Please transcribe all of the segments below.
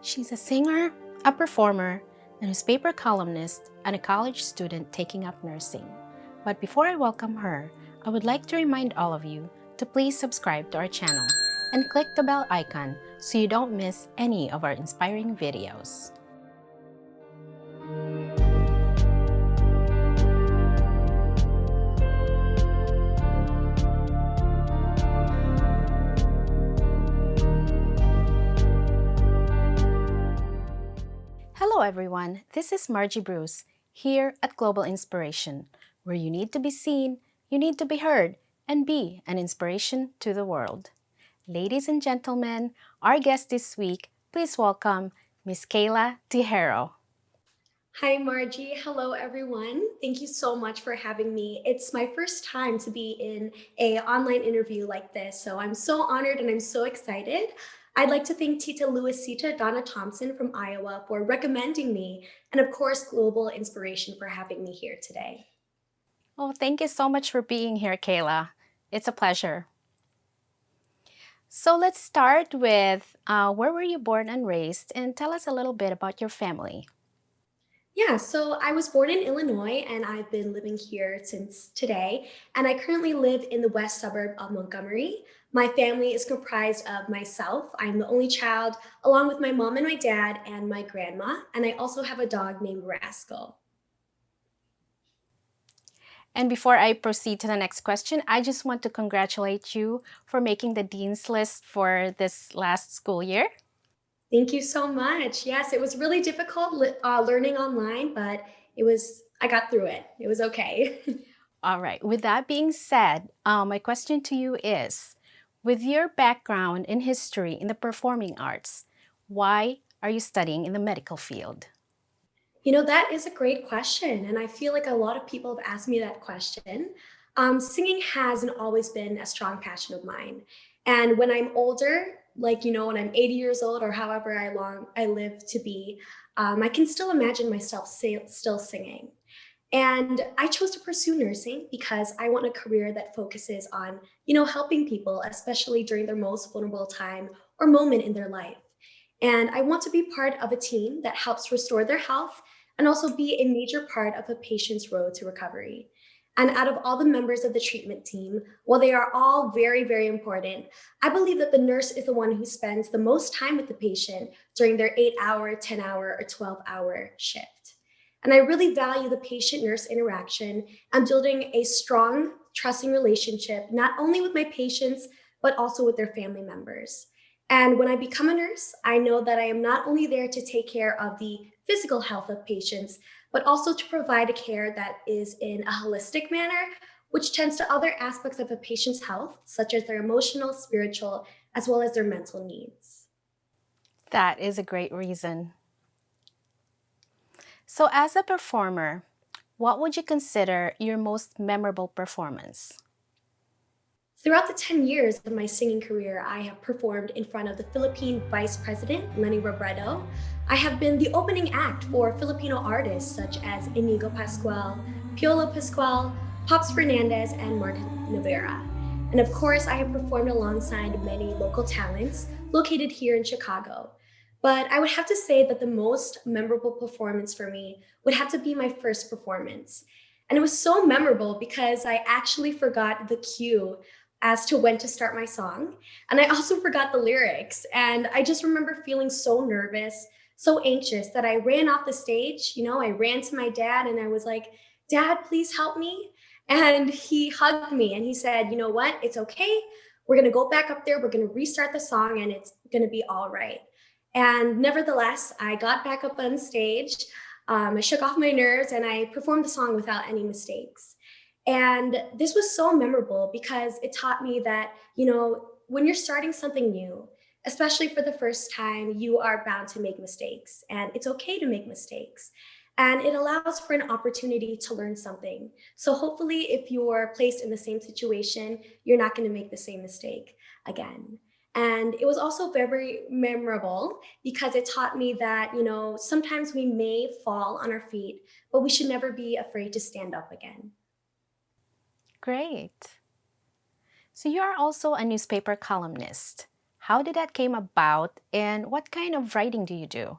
She's a singer, a performer, a newspaper columnist, and a college student taking up nursing. But before I welcome her, I would like to remind all of you to please subscribe to our channel and click the bell icon so you don't miss any of our inspiring videos. Hello everyone, this is Margie Bruce here at Global Inspiration, where you need to be seen, you need to be heard, and be an inspiration to the world. Ladies and gentlemen, our guest this week, please welcome Miss Kayla Tejero. Hi, Margie. Hello, everyone. Thank you so much for having me. It's my first time to be in an online interview like this, so I'm so honored and I'm so excited. I'd like to thank Tita Luisita Donna Thompson from Iowa for recommending me, and of course, Global Inspiration for having me here today. Oh, thank you so much for being here, Kayla. It's a pleasure. So let's start with where were you born and raised, and tell us a little bit about your family. Yeah, so I was born in Illinois and I've been living here since today. And I currently live in the west suburb of Montgomery. My family is comprised of myself. I'm the only child, along with my mom and my dad and my grandma. And I also have a dog named Rascal. And before I proceed to the next question, I just want to congratulate you for making the Dean's List for this last school year. Thank you so much. Yes, it was really difficult learning online, but I got through it. It was okay. All right, with that being said, my question to you is, with your background in history in the performing arts, why are you studying in the medical field? That is a great question. And I feel like a lot of people have asked me that question. Singing hasn't always been a strong passion of mine. And when I'm older, when I'm 80 years old or however long I live to be, I can still imagine myself still singing. And I chose to pursue nursing because I want a career that focuses on, helping people, especially during their most vulnerable time or moment in their life. And I want to be part of a team that helps restore their health and also be a major part of a patient's road to recovery. And out of all the members of the treatment team, while they are all very, very important, I believe that the nurse is the one who spends the most time with the patient during their 8-hour, 10-hour, or 12-hour shift. And I really value the patient nurse interaction and building a strong, trusting relationship, not only with my patients, but also with their family members. And when I become a nurse, I know that I am not only there to take care of the physical health of patients, but also to provide a care that is in a holistic manner, which tends to other aspects of a patient's health, such as their emotional, spiritual, as well as their mental needs. That is a great reason. So, as a performer, what would you consider your most memorable performance? Throughout the 10 years of my singing career, I have performed in front of the Philippine Vice President, Lenny Robredo. I have been the opening act for Filipino artists such as Inigo Pascual, Piolo Pascual, Pops Fernandez, and Martin Rivera. And of course, I have performed alongside many local talents located here in Chicago. But I would have to say that the most memorable performance for me would have to be my first performance. And it was so memorable because I actually forgot the cue as to when to start my song. And I also forgot the lyrics. And I just remember feeling so nervous, so anxious that I ran off the stage. I ran to my dad and I was like, "Dad, please help me." And he hugged me and he said, "You know what? It's okay. We're going to go back up there. We're going to restart the song and it's going to be all right." And nevertheless, I got back up on stage. I shook off my nerves and I performed the song without any mistakes. And this was so memorable because it taught me that, when you're starting something new, especially for the first time, you are bound to make mistakes and it's okay to make mistakes. And it allows for an opportunity to learn something. So hopefully, if you're placed in the same situation, you're not going to make the same mistake again. And it was also very memorable because it taught me that, sometimes we may fall on our feet, but we should never be afraid to stand up again. Great. So, you are also a newspaper columnist. How did that came about and what kind of writing do you do?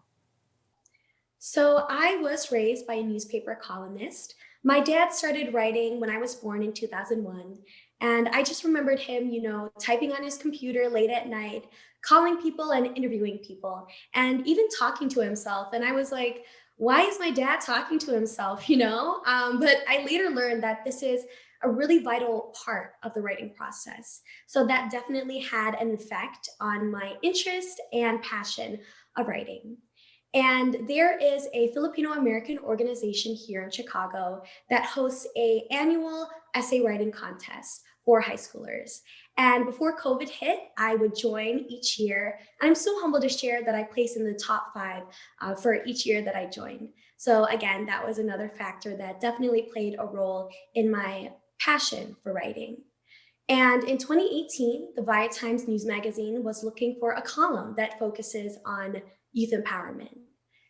So I was raised by a newspaper columnist. My dad started writing when I was born in 2001. And I just remembered him, typing on his computer late at night, calling people and interviewing people, and even talking to himself. And I was like, why is my dad talking to himself, But I later learned that this is a really vital part of the writing process. So that definitely had an effect on my interest and passion of writing. And there is a Filipino American organization here in Chicago that hosts a annual essay writing contest for high schoolers. And before COVID hit, I would join each year. And I'm so humbled to share that I placed in the top five for each year that I joined. So again, that was another factor that definitely played a role in my passion for writing. And in 2018, the Via Times News Magazine was looking for a column that focuses on youth empowerment.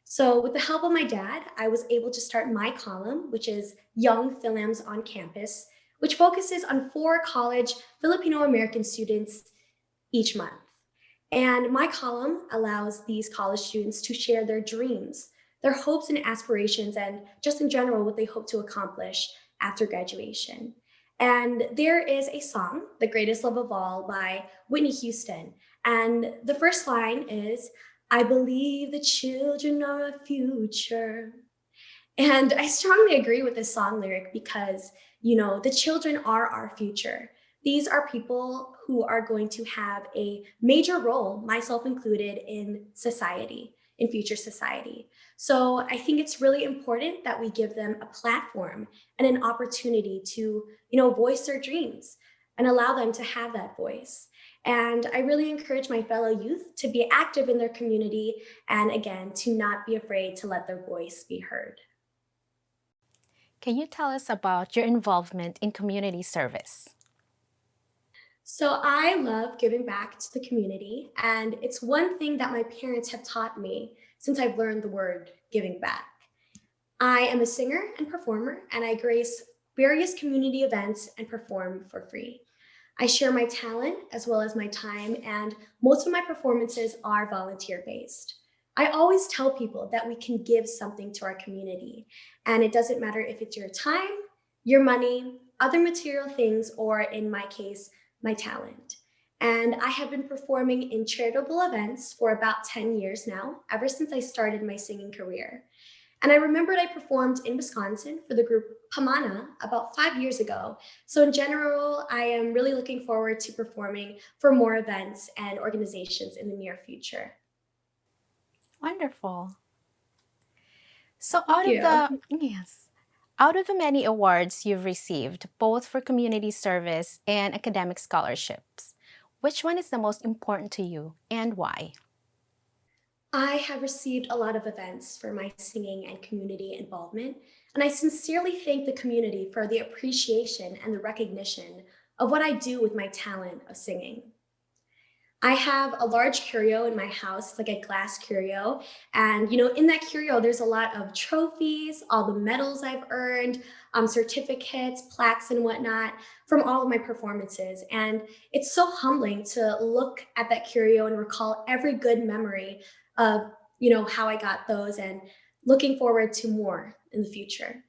So, with the help of my dad, I was able to start my column, which is Young Philams on Campus, which focuses on four college Filipino American students each month. And my column allows these college students to share their dreams, their hopes and aspirations, and just in general, what they hope to accomplish after graduation. And there is a song, The Greatest Love of All by Whitney Houston. And the first line is, I believe the children are our future. And I strongly agree with this song lyric because, the children are our future. These are people who are going to have a major role, myself included, in society, in future society. So I think it's really important that we give them a platform and an opportunity to, voice their dreams and allow them to have that voice. And I really encourage my fellow youth to be active in their community and again, to not be afraid to let their voice be heard. Can you tell us about your involvement in community service? So I love giving back to the community, and it's one thing that my parents have taught me since I've learned the word giving back. I am a singer and performer, and I grace various community events and perform for free. I share my talent as well as my time, and most of my performances are volunteer based. I always tell people that we can give something to our community, and it doesn't matter if it's your time, your money, other material things, or in my case, my talent. And I have been performing in charitable events for about 10 years now, ever since I started my singing career. And I remembered I performed in Wisconsin for the group Pamana about 5 years ago. So, in general, I am really looking forward to performing for more events and organizations in the near future. Wonderful. So Thank you. out of the many awards you've received, both for community service and academic scholarships, which one is the most important to you and why? I have received a lot of events for my singing and community involvement, and I sincerely thank the community for the appreciation and the recognition of what I do with my talent of singing. I have a large curio in my house, it's like a glass curio. And, in that curio, there's a lot of trophies, all the medals I've earned, certificates, plaques, and whatnot from all of my performances. And it's so humbling to look at that curio and recall every good memory of, how I got those and looking forward to more in the future.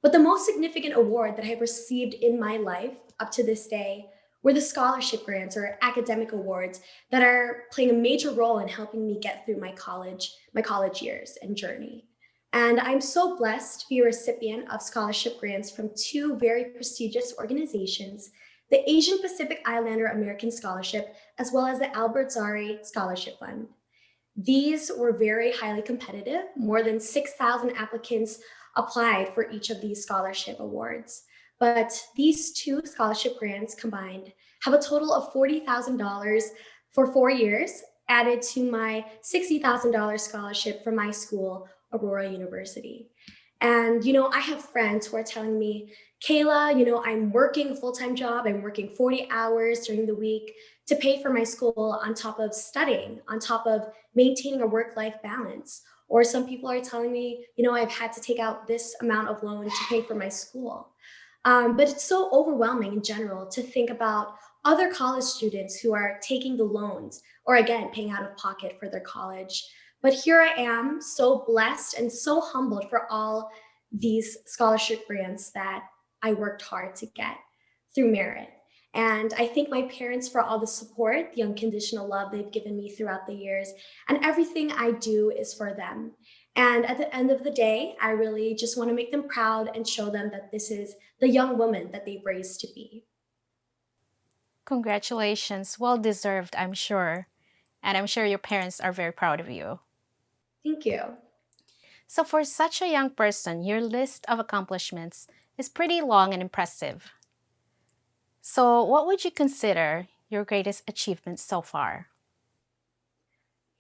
But the most significant award that I have received in my life up to this day were the scholarship grants or academic awards that are playing a major role in helping me get through my college years and journey. And I'm so blessed to be a recipient of scholarship grants from two very prestigious organizations, the Asian Pacific Islander American Scholarship, as well as the Albert Zari Scholarship Fund. These were very highly competitive. More than 6,000 applicants applied for each of these scholarship awards. But these two scholarship grants combined have a total of $40,000 for 4 years, added to my $60,000 scholarship from my school, Aurora University. And, I have friends who are telling me, Kayla, I'm working a full time job, I'm working 40 hours during the week to pay for my school on top of studying, on top of maintaining a work life balance. Or some people are telling me, I've had to take out this amount of loan to pay for my school. But it's so overwhelming in general to think about other college students who are taking the loans or again paying out of pocket for their college. But here I am, so blessed and so humbled for all these scholarship grants that I worked hard to get through merit. And I thank my parents for all the support, the unconditional love they've given me throughout the years. And everything I do is for them. And at the end of the day, I really just want to make them proud and show them that this is the young woman that they've raised to be. Congratulations. Well deserved, I'm sure. And I'm sure your parents are very proud of you. Thank you. So, for such a young person, your list of accomplishments is pretty long and impressive. So, what would you consider your greatest achievement so far?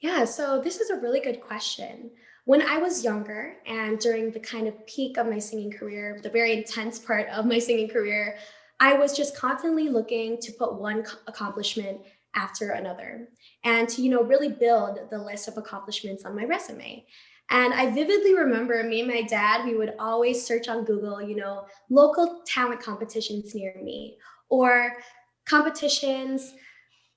Yeah, so this is a really good question. When I was younger and during the kind of peak of my singing career, the very intense part of my singing career, I was just constantly looking to put one accomplishment after another and to, really build the list of accomplishments on my resume. And I vividly remember me and my dad, we would always search on Google, local talent competitions near me or competitions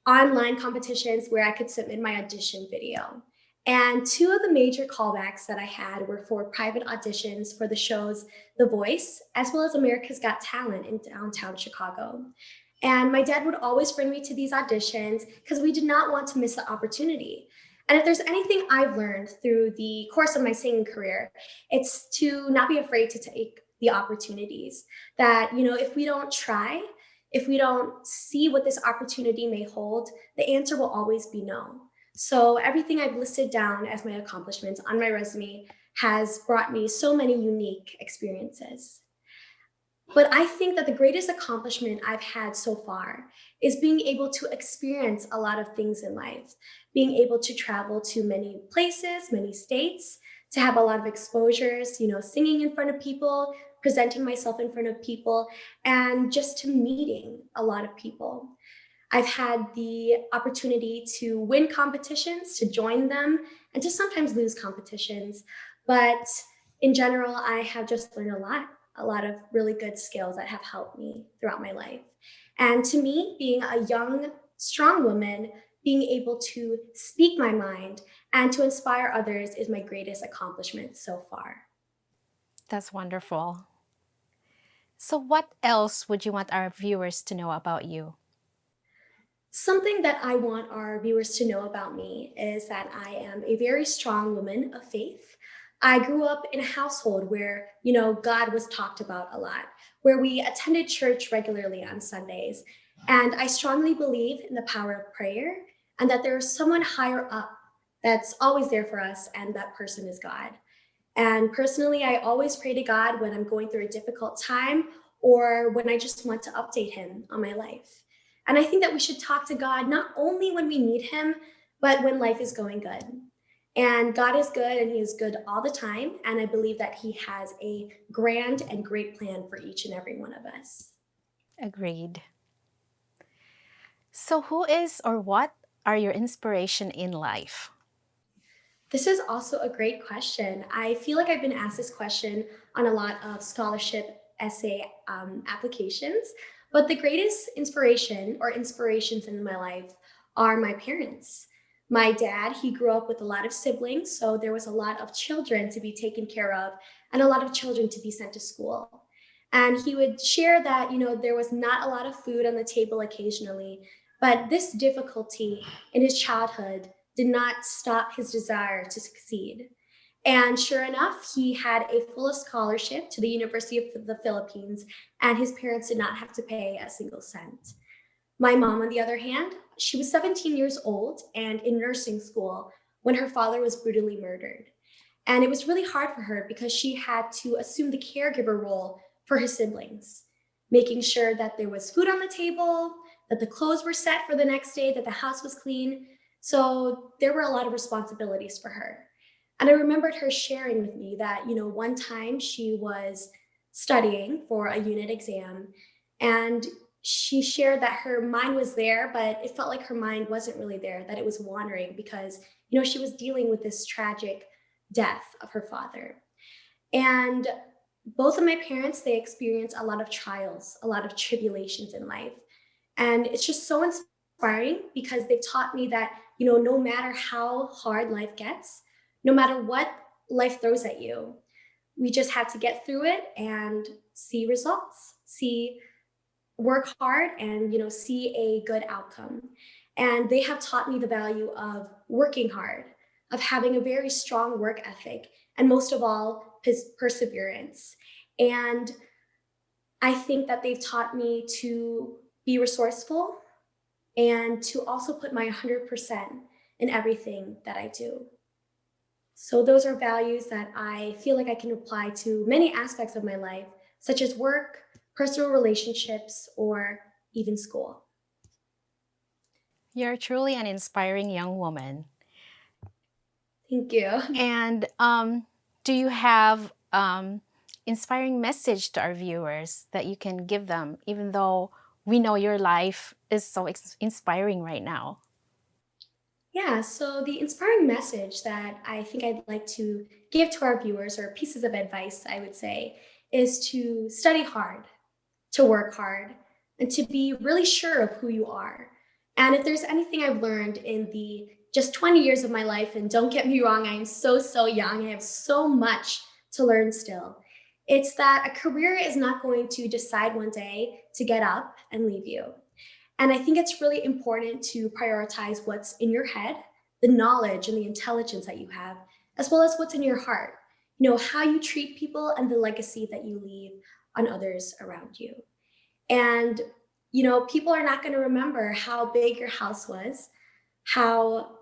online competitions where I could submit my audition video. And two of the major callbacks that I had were for private auditions for the shows The Voice, as well as America's Got Talent in downtown Chicago. And my dad would always bring me to these auditions because we did not want to miss the opportunity. And if there's anything I've learned through the course of my singing career, it's to not be afraid to take the opportunities. That, if we don't try, if we don't see what this opportunity may hold, the answer will always be no. So everything I've listed down as my accomplishments on my resume has brought me so many unique experiences. But I think that the greatest accomplishment I've had so far is being able to experience a lot of things in life, being able to travel to many places, many states, to have a lot of exposures, singing in front of people, presenting myself in front of people, and just to meeting a lot of people. I've had the opportunity to win competitions, to join them, and to sometimes lose competitions. But in general, I have just learned a lot of really good skills that have helped me throughout my life. And to me, being a young, strong woman, being able to speak my mind and to inspire others is my greatest accomplishment so far. That's wonderful. So, what else would you want our viewers to know about you? Something that I want our viewers to know about me is that I am a very strong woman of faith. I grew up in a household where, God was talked about a lot, where we attended church regularly on Sundays. And I strongly believe in the power of prayer and that there's someone higher up that's always there for us, and that person is God. And personally, I always pray to God when I'm going through a difficult time or when I just want to update Him on my life. And I think that we should talk to God not only when we need Him, but when life is going good. And God is good and He is good all the time. And I believe that He has a grand and great plan for each and every one of us. Agreed. So, who is or what are your inspiration in life? This is also a great question. I feel like I've been asked this question on a lot of scholarship essay applications, but the greatest inspiration or inspirations in my life are my parents. My dad, he grew up with a lot of siblings, so there was a lot of children to be taken care of and a lot of children to be sent to school. And he would share that, there was not a lot of food on the table occasionally, but this difficulty in his childhood did not stop his desire to succeed. And sure enough, he had a full scholarship to the University of the Philippines, and his parents did not have to pay a single cent. My mom, on the other hand, she was 17 years old and in nursing school when her father was brutally murdered. And it was really hard for her because she had to assume the caregiver role for her siblings, making sure that there was food on the table, that the clothes were set for the next day, that the house was clean. So there were a lot of responsibilities for her. And I remembered her sharing with me that, one time she was studying for a unit exam and she shared that her mind was there, but it felt like her mind wasn't really there, that it was wandering because, she was dealing with this tragic death of her father. And both of my parents, they experienced a lot of trials, a lot of tribulations in life. And it's just so inspiring because they've taught me that, no matter how hard life gets, no matter what life throws at you, we just have to get through it and see results, see work hard and see a good outcome. And they have taught me the value of working hard, of having a very strong work ethic, and most of all, perseverance. And I think that they've taught me to be resourceful and to also put my 100% in everything that I do. So those are values that I feel like I can apply to many aspects of my life, such as work, personal relationships, or even school. You're truly an inspiring young woman. Thank you. And do you have inspiring message to our viewers that you can give them, even though we know your life is so inspiring right now? Yeah, so the inspiring message that I think I'd like to give to our viewers, or pieces of advice, I would say, is to study hard, to work hard, and to be really sure of who you are. And if there's anything I've learned in the just 20 years of my life, and don't get me wrong, I am so young, I have so much to learn still. It's that a career is not going to decide one day to get up and leave you. And I think it's really important to prioritize what's in your head, the knowledge and the intelligence that you have, as well as what's in your heart. How you treat people and the legacy that you leave on others around you. And, people are not going to remember how big your house was, how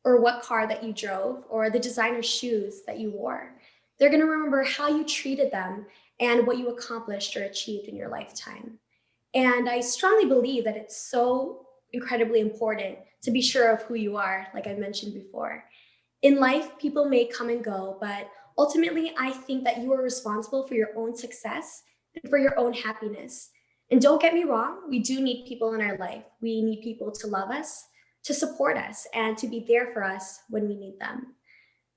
or what car that you drove, or the designer shoes that you wore. They're going to remember how you treated them and what you accomplished or achieved in your lifetime. And I strongly believe that it's so incredibly important to be sure of who you are, like I mentioned before. In life, people may come and go, but ultimately, I think that you are responsible for your own success and for your own happiness. And don't get me wrong, we do need people in our life. We need people to love us, to support us, and to be there for us when we need them.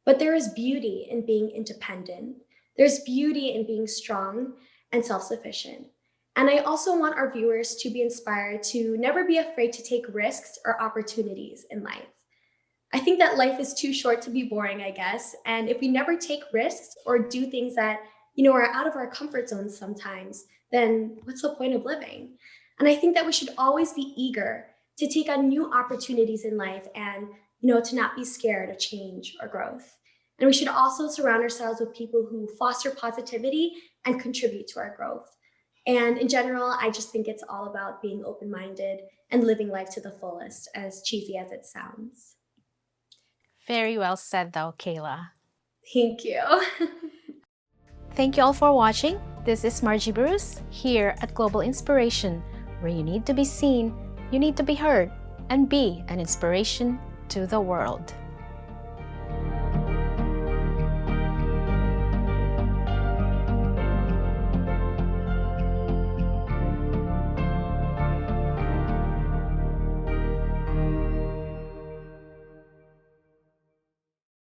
But there is beauty in being independent. There's beauty in being strong and self sufficient. And I also want our viewers to be inspired to never be afraid to take risks or opportunities in life. I think that life is too short to be boring, I guess. And if we never take risks or do things that, are out of our comfort zones sometimes, then what's the point of living? And I think that we should always be eager to take on new opportunities in life and, to not be scared of change or growth. And we should also surround ourselves with people who foster positivity and contribute to our growth. And in general, I just think it's all about being open minded and living life to the fullest, as cheesy as it sounds. Very well said, though, Kayla. Thank you. Thank you all for watching. This is Margie Bruce here at Global Inspiration, where you need to be seen, you need to be heard, and be an inspiration to the world.